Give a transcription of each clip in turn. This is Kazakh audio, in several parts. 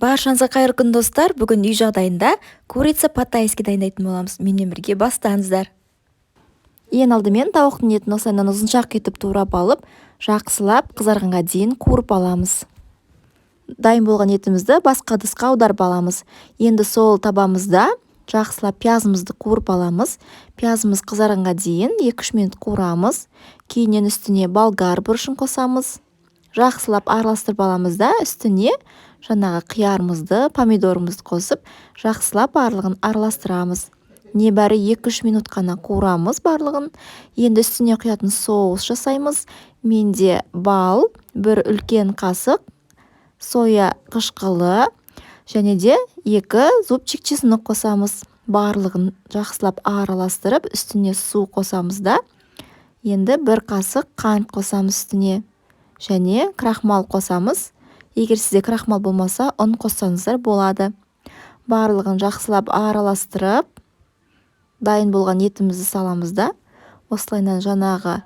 Баршаңызға қайырлы күн достар. Бүгін үй жағдайында курица по-тайски дайындайтын боламыз. Менімен бірге бастаңыздар. Ең алдымен тауықтың етін осылайынан ұзыншақ етіп турап алып, жақсылап қызарғанға дейін қуырып аламыз. Дайын болған етімізді басқа ыдысқа аударып аламыз. Енді сол табамызда жақсылап пиязымызды қуырып аламыз. Пиязымыз қызарғанға дейін 2-3 минут қуырамыз. Кейіннен үстіне болгар бұрышын қосамыз. Жақсылап араластырып аламыз да үстіне жаңағы қиярымызды, помидорымызды қосып, жақсылап барлығын араластырамыз. Небәрі 2-3 минут қана қуырамыз барлығын. Енді үстіне құятын соус жасаймыз. Менде бал, бір үлкен қасық, соя қышқылы және де 2 зубчик чеснок қосамыз. Барлығын жақсылап араластырып, үстіне су қосамыз да. Енді 1 қасық қант қосамыз үстіне. Және крахмал қосамыз. Егер сізде крахмал болмаса, ұн қоссаңыздар болады. Барлығын жақсылап араластырып, дайын болған етімізді саламыз да. Осылайынан жаңағы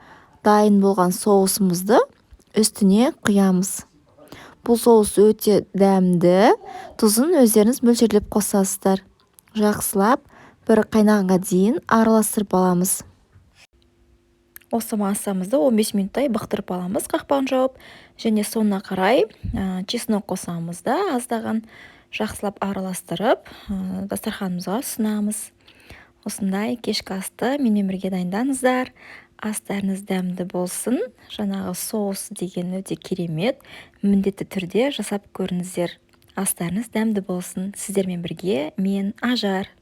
дайын болған соусымызды үстіне құямыз. Бұл соус өте дәмді, тұзын өздеріңіз мөлшерлеп қосасыздар. Жақсылап бір қайнағанға дейін араластырып аламыз. Осы массамызды 15 минуттай бұқтырып аламыз қақпағын жауып, және соңына қарай чеснок қосамыз да, аздаған жақсылап араластырып, дастарханымызға ұсынамыз. Осындай кешкі асты менімен бірге дайындаңыздар. Астарыңыз дәмді болсын. Жаңағы соус деген өте керемет. Міндетті түрде жасап көріңіздер. Астарыңыз дәмді болсын. Сіздермен бірге мен Ажар.